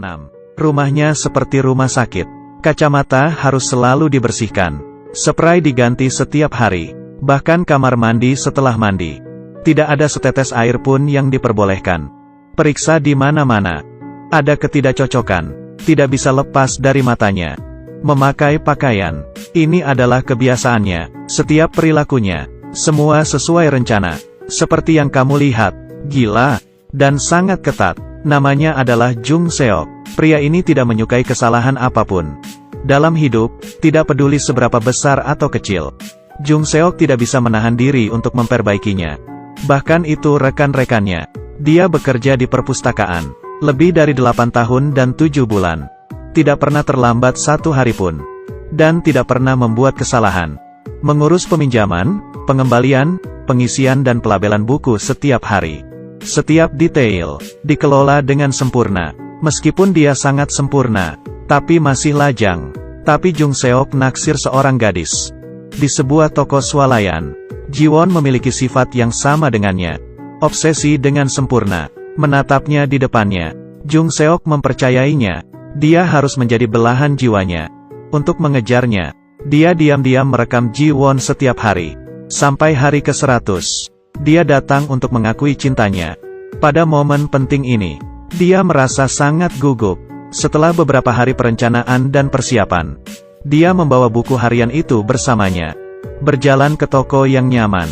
6. Rumahnya seperti rumah sakit. Kacamata harus selalu dibersihkan. Spray diganti setiap hari. Bahkan kamar mandi setelah mandi. Tidak ada setetes air pun yang diperbolehkan. Periksa di mana-mana. Ada ketidakcocokan. Tidak bisa lepas dari matanya. Memakai pakaian. Ini adalah kebiasaannya. Setiap perilakunya. Semua sesuai rencana. Seperti yang kamu lihat. Gila. Dan sangat ketat. Namanya adalah Jung Seok. Pria ini tidak menyukai kesalahan apapun. Dalam hidup, tidak peduli seberapa besar atau kecil. Jung Seok tidak bisa menahan diri untuk memperbaikinya. Bahkan itu rekan-rekannya. Dia bekerja di perpustakaan. Lebih dari 8 tahun dan 7 bulan. Tidak pernah terlambat 1 hari pun. Dan tidak pernah membuat kesalahan. Mengurus peminjaman, pengembalian, pengisian dan pelabelan buku setiap hari. Setiap detail, dikelola dengan sempurna. Meskipun dia sangat sempurna, tapi masih lajang. Tapi Jung Seok naksir seorang gadis. Di sebuah toko swalayan, Jiwon memiliki sifat yang sama dengannya. Obsesi dengan sempurna. Menatapnya di depannya. Jung Seok mempercayainya. Dia harus menjadi belahan jiwanya. Untuk mengejarnya, dia diam-diam merekam Jiwon setiap hari. Sampai hari ke-100. Dia datang untuk mengakui cintanya. Pada momen penting ini, dia merasa sangat gugup. Setelah beberapa hari perencanaan dan persiapan, dia membawa buku harian itu bersamanya. Berjalan ke toko yang nyaman.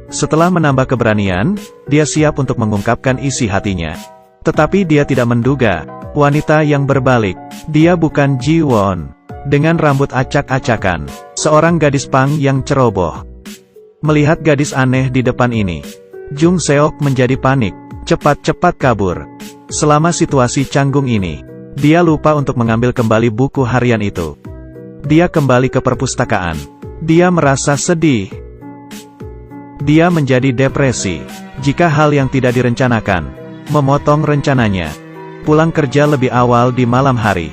Setelah menambah keberanian, dia siap untuk mengungkapkan isi hatinya. Tetapi dia tidak menduga, wanita yang berbalik. Dia bukan Jiwon. Dengan rambut acak-acakan. Seorang gadis pang yang ceroboh. Melihat gadis aneh di depan ini, Jung Seok menjadi panik, cepat-cepat kabur. Selama situasi canggung ini, dia lupa untuk mengambil kembali buku harian itu. Dia kembali ke perpustakaan. Dia merasa sedih. Dia menjadi depresi. Jika hal yang tidak direncanakan, memotong rencananya. Pulang kerja lebih awal di malam hari.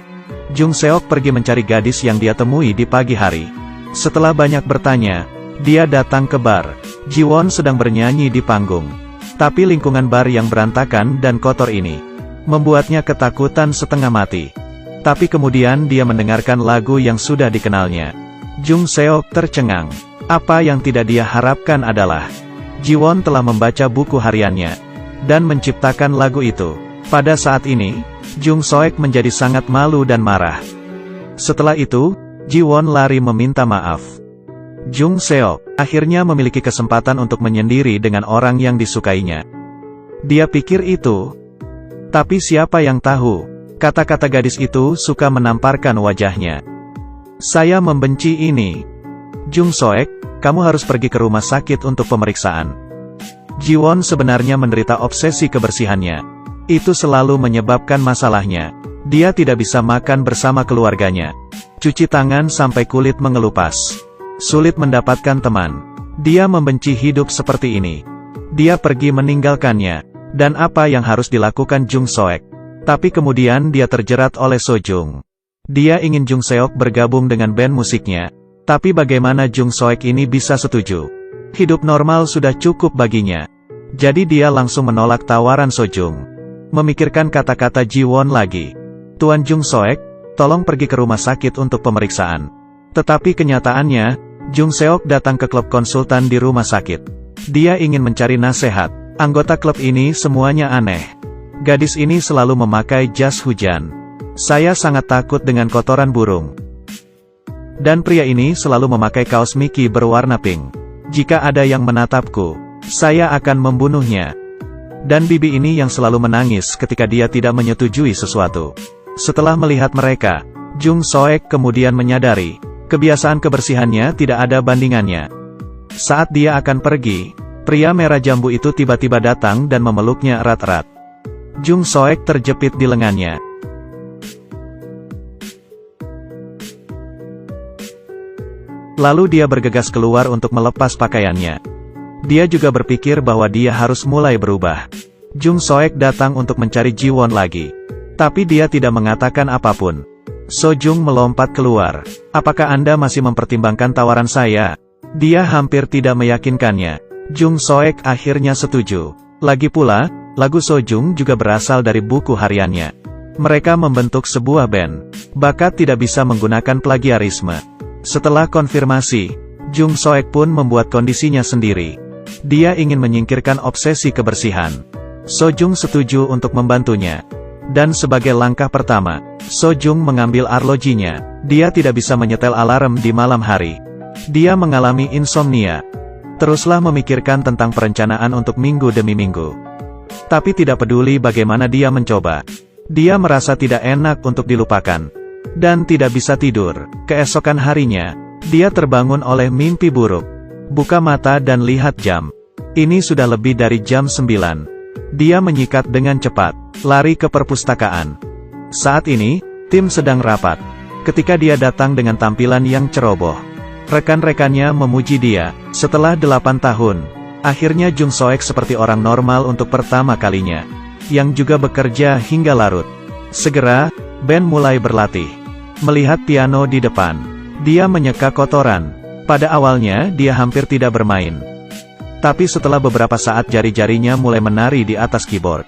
Jung Seok pergi mencari gadis yang dia temui di pagi hari. Setelah banyak bertanya, dia datang ke bar. Jiwon sedang bernyanyi di panggung. Tapi lingkungan bar yang berantakan dan kotor ini membuatnya ketakutan setengah mati. Tapi kemudian dia mendengarkan lagu yang sudah dikenalnya. Jung Seok tercengang. Apa yang tidak dia harapkan adalah Jiwon telah membaca buku hariannya dan menciptakan lagu itu. Pada saat ini, Jung Seok menjadi sangat malu dan marah. Setelah itu, Jiwon lari meminta maaf. Jung Seok akhirnya memiliki kesempatan untuk menyendiri dengan orang yang disukainya. Dia pikir itu. Tapi siapa yang tahu, kata-kata gadis itu suka menamparkan wajahnya. Saya membenci ini. Jung Seok, kamu harus pergi ke rumah sakit untuk pemeriksaan. Jiwon sebenarnya menderita obsesi kebersihannya. Itu selalu menyebabkan masalahnya. Dia tidak bisa makan bersama keluarganya. Cuci tangan sampai kulit mengelupas. Sulit mendapatkan teman. Dia membenci hidup seperti ini. Dia pergi meninggalkannya. Dan apa yang harus dilakukan Jung Seok? Tapi kemudian dia terjerat oleh Sojung. Dia ingin Jung Seok bergabung dengan band musiknya. Tapi bagaimana Jung Seok ini bisa setuju? Hidup normal sudah cukup baginya. Jadi dia langsung menolak tawaran Sojung. Memikirkan kata-kata Jiwon lagi. Tuan Jung Seok, tolong pergi ke rumah sakit untuk pemeriksaan. Tetapi kenyataannya, Jung Seok datang ke klub konsultan di rumah sakit. Dia ingin mencari nasihat. Anggota klub ini semuanya aneh. Gadis ini selalu memakai jas hujan. Saya sangat takut dengan kotoran burung. Dan pria ini selalu memakai kaos Mickey berwarna pink. Jika ada yang menatapku, saya akan membunuhnya. Dan bibi ini yang selalu menangis ketika dia tidak menyetujui sesuatu. Setelah melihat mereka, Jung Seok kemudian menyadari, kebiasaan kebersihannya tidak ada bandingannya. Saat dia akan pergi, pria merah jambu itu tiba-tiba datang dan memeluknya erat-erat. Jung Seok terjepit di lengannya. Lalu dia bergegas keluar untuk melepas pakaiannya. Dia juga berpikir bahwa dia harus mulai berubah. Jung Seok datang untuk mencari Jiwon lagi. Tapi dia tidak mengatakan apapun. Sojung melompat keluar. Apakah Anda masih mempertimbangkan tawaran saya? Dia hampir tidak meyakinkannya. Jung Seok akhirnya setuju. Lagi pula, lagu Sojung juga berasal dari buku hariannya. Mereka membentuk sebuah band. Bakat tidak bisa menggunakan plagiarisme. Setelah konfirmasi, Jung Soek pun membuat kondisinya sendiri. Dia ingin menyingkirkan obsesi kebersihan. Sojung setuju untuk membantunya. Dan sebagai langkah pertama, Sojung mengambil arlojinya. Dia tidak bisa menyetel alarm di malam hari. Dia mengalami insomnia. Teruslah memikirkan tentang perencanaan untuk minggu demi minggu. Tapi tidak peduli bagaimana dia mencoba. Dia merasa tidak enak untuk dilupakan. Dan tidak bisa tidur. Keesokan harinya, dia terbangun oleh mimpi buruk. Buka mata dan lihat jam. Ini sudah lebih dari jam 9. Dia menyikat dengan cepat, lari ke perpustakaan. Saat ini, tim sedang rapat. Ketika dia datang dengan tampilan yang ceroboh. Rekan-rekannya memuji dia. Setelah 8 tahun, akhirnya Jung Soek seperti orang normal untuk pertama kalinya. Yang juga bekerja hingga larut. Segera, band mulai berlatih. Melihat piano di depan, dia menyeka kotoran. Pada awalnya, dia hampir tidak bermain. Tapi setelah beberapa saat jari-jarinya mulai menari di atas keyboard.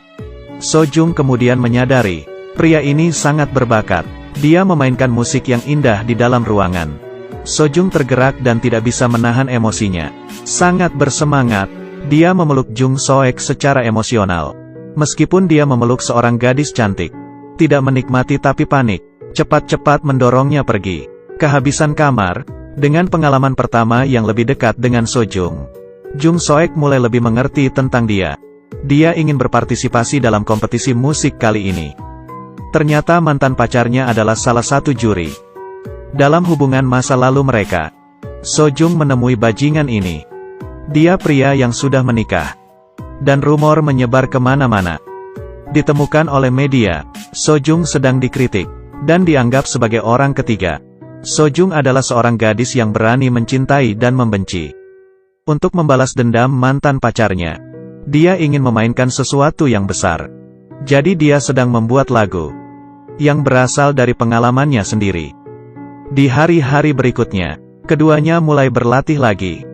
Sojung kemudian menyadari, pria ini sangat berbakat. Dia memainkan musik yang indah di dalam ruangan. Sojung tergerak dan tidak bisa menahan emosinya. Sangat bersemangat, dia memeluk Jung Soek secara emosional. Meskipun dia memeluk seorang gadis cantik, tidak menikmati tapi panik, cepat-cepat mendorongnya pergi. Kehabisan kamar, dengan pengalaman pertama yang lebih dekat dengan Sojung. Jung Soek mulai lebih mengerti tentang dia. Dia ingin berpartisipasi dalam kompetisi musik kali ini. Ternyata mantan pacarnya adalah salah satu juri. Dalam hubungan masa lalu mereka, Sojung menemui bajingan ini. Dia pria yang sudah menikah. Dan rumor menyebar kemana-mana. Ditemukan oleh media, Sojung sedang dikritik, dan dianggap sebagai orang ketiga. Sojung adalah seorang gadis yang berani mencintai dan membenci. Untuk membalas dendam mantan pacarnya, dia ingin memainkan sesuatu yang besar. Jadi dia sedang membuat lagu, yang berasal dari pengalamannya sendiri. Di hari-hari berikutnya, keduanya mulai berlatih lagi.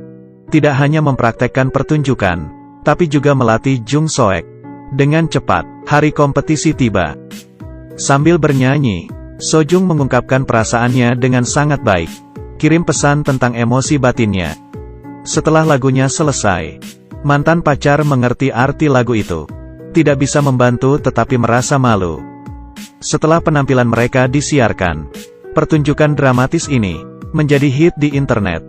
Tidak hanya mempraktekkan pertunjukan, tapi juga melatih Jung Soek. Dengan cepat, hari kompetisi tiba. Sambil bernyanyi, Sojung mengungkapkan perasaannya dengan sangat baik. Kirim pesan tentang emosi batinnya. Setelah lagunya selesai, mantan pacar mengerti arti lagu itu. Tidak bisa membantu tetapi merasa malu. Setelah penampilan mereka disiarkan, pertunjukan dramatis ini menjadi hit di internet.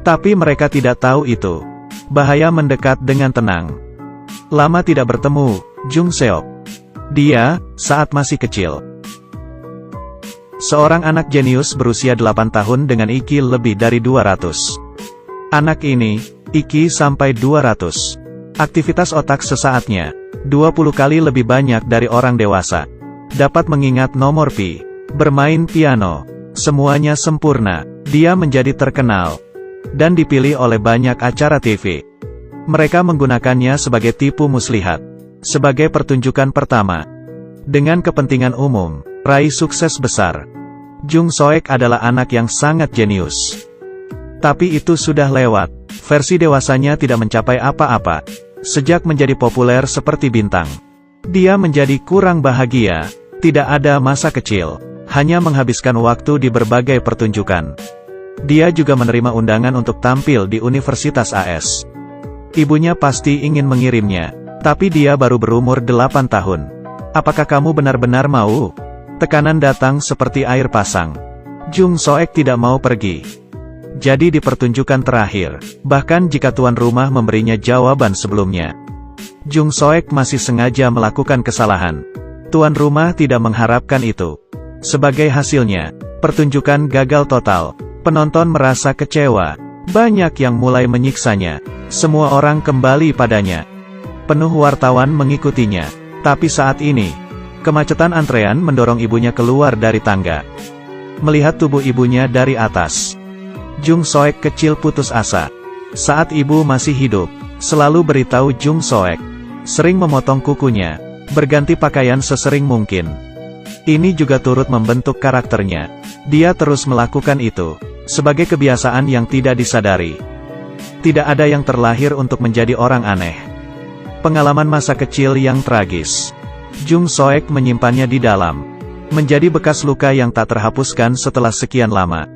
Tapi mereka tidak tahu itu. Bahaya mendekat dengan tenang. Lama tidak bertemu, Jung Seok. Dia, saat masih kecil. Seorang anak jenius berusia 8 tahun dengan IQ lebih dari 200. Anak ini, IQ sampai 200. Aktivitas otak sesaatnya, 20 kali lebih banyak dari orang dewasa. Dapat mengingat nomor pi, bermain piano, semuanya sempurna. Dia menjadi terkenal dan dipilih oleh banyak acara TV. Mereka menggunakannya sebagai tipu muslihat, sebagai pertunjukan pertama. Dengan kepentingan umum, raih sukses besar. Jung Soek adalah anak yang sangat jenius. Tapi itu sudah lewat. Versi dewasanya tidak mencapai apa-apa. Sejak menjadi populer seperti bintang, dia menjadi kurang bahagia. Tidak ada masa kecil, hanya menghabiskan waktu di berbagai pertunjukan. Dia juga menerima undangan untuk tampil di Universitas AS. Ibunya pasti ingin mengirimnya, tapi dia baru berumur 8 tahun. Apakah kamu benar-benar mau? Tekanan datang seperti air pasang. Jung Soek tidak mau pergi. Jadi di pertunjukan terakhir, bahkan jika tuan rumah memberinya jawaban sebelumnya, Jung Soek masih sengaja melakukan kesalahan. Tuan rumah tidak mengharapkan itu. Sebagai hasilnya, pertunjukan gagal total. Penonton merasa kecewa. Banyak yang mulai menyiksanya. Semua orang kembali padanya. Penuh wartawan mengikutinya. Tapi saat ini, kemacetan antrean mendorong ibunya keluar dari tangga. Melihat tubuh ibunya dari atas, Jung Soek kecil putus asa. Saat ibu masih hidup, selalu beritahu Jung Soek, sering memotong kukunya, berganti pakaian sesering mungkin. Ini juga turut membentuk karakternya. Dia terus melakukan itu, sebagai kebiasaan yang tidak disadari. Tidak ada yang terlahir untuk menjadi orang aneh. Pengalaman masa kecil yang tragis. Jung Soek menyimpannya di dalam menjadi bekas luka yang tak terhapuskan setelah sekian lama.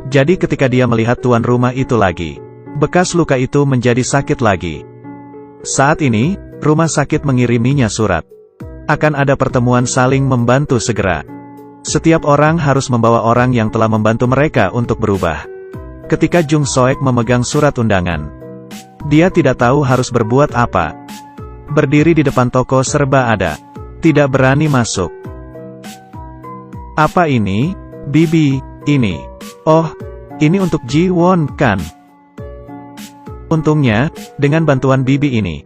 Jadi ketika dia melihat tuan rumah itu lagi, bekas luka itu menjadi sakit lagi. Saat ini, rumah sakit mengiriminya surat. Akan ada pertemuan saling membantu segera. Setiap orang harus membawa orang yang telah membantu mereka untuk berubah. Ketika Jung Soek memegang surat undangan, dia tidak tahu harus berbuat apa. Berdiri di depan toko serba ada. Tidak berani masuk. Apa ini? Bibi, ini. Oh, ini untuk Ji Won, kan? Untungnya, dengan bantuan Bibi ini,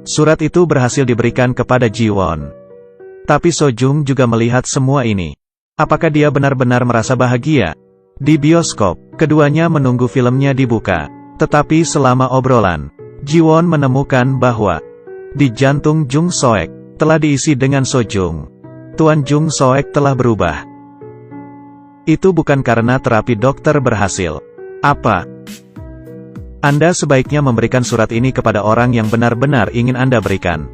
surat itu berhasil diberikan kepada Ji Won. Tapi So Jung juga melihat semua ini. Apakah dia benar-benar merasa bahagia? Di bioskop, keduanya menunggu filmnya dibuka. Tetapi selama obrolan, Ji Won menemukan bahwa di jantung Jung Soek telah diisi dengan So Jung. Tuan Jung Soek telah berubah. Itu bukan karena terapi dokter berhasil. Apa? Anda sebaiknya memberikan surat ini kepada orang yang benar-benar ingin Anda berikan.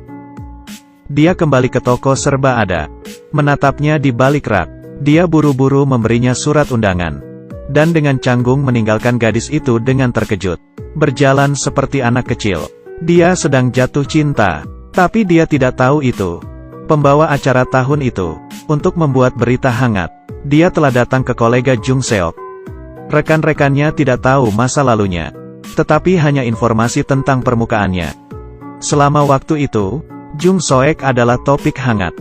Dia kembali ke toko serba ada. Menatapnya di balik rak. Dia buru-buru memberinya surat undangan. Dan dengan canggung meninggalkan gadis itu dengan terkejut. Berjalan seperti anak kecil. Dia sedang jatuh cinta. Tapi dia tidak tahu itu. Pembawa acara tahun itu, untuk membuat berita hangat, dia telah datang ke kolega Jung Seok. Rekan-rekannya tidak tahu masa lalunya. Tetapi hanya informasi tentang permukaannya. Selama waktu itu, Jung Soek adalah topik hangat.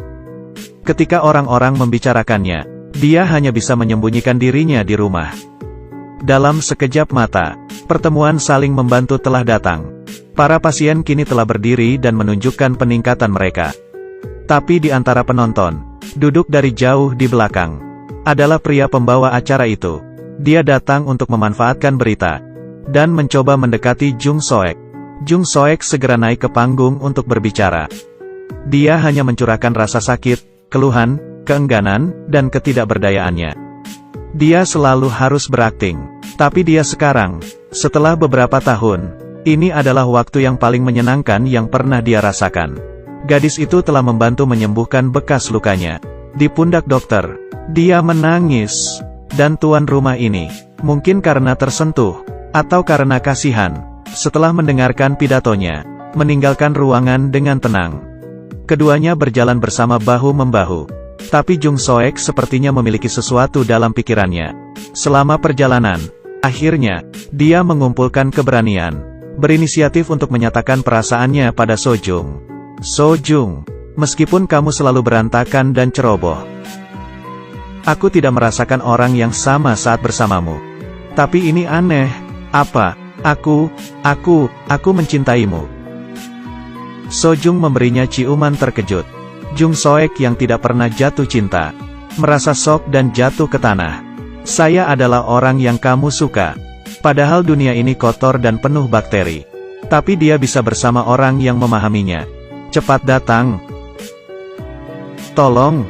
Ketika orang-orang membicarakannya, dia hanya bisa menyembunyikan dirinya di rumah. Dalam sekejap mata, pertemuan saling membantu telah datang. Para pasien kini telah berdiri dan menunjukkan peningkatan mereka. Tapi di antara penonton, duduk dari jauh di belakang, adalah pria pembawa acara itu. Dia datang untuk memanfaatkan berita, dan mencoba mendekati Jung Soek. Jung Soek segera naik ke panggung untuk berbicara. Dia hanya mencurahkan rasa sakit, keluhan, keengganan, dan ketidakberdayaannya. Dia selalu harus berakting. Tapi dia sekarang, setelah beberapa tahun, ini adalah waktu yang paling menyenangkan yang pernah dia rasakan. Gadis itu telah membantu menyembuhkan bekas lukanya. Di pundak dokter, dia menangis. Dan tuan rumah ini, mungkin karena tersentuh, atau karena kasihan, setelah mendengarkan pidatonya, meninggalkan ruangan dengan tenang. Keduanya berjalan bersama bahu-membahu. Tapi Jung Soek sepertinya memiliki sesuatu dalam pikirannya. Selama perjalanan, akhirnya, dia mengumpulkan keberanian. Berinisiatif untuk menyatakan perasaannya pada So Jung. So Jung, meskipun kamu selalu berantakan dan ceroboh, aku tidak merasakan orang yang sama saat bersamamu. Tapi ini aneh. Apa? Aku mencintaimu. So Jung memberinya ciuman terkejut. Jung Soek yang tidak pernah jatuh cinta, merasa shock dan jatuh ke tanah. Saya adalah orang yang kamu suka. Padahal dunia ini kotor dan penuh bakteri. Tapi dia bisa bersama orang yang memahaminya. Cepat datang. Tolong.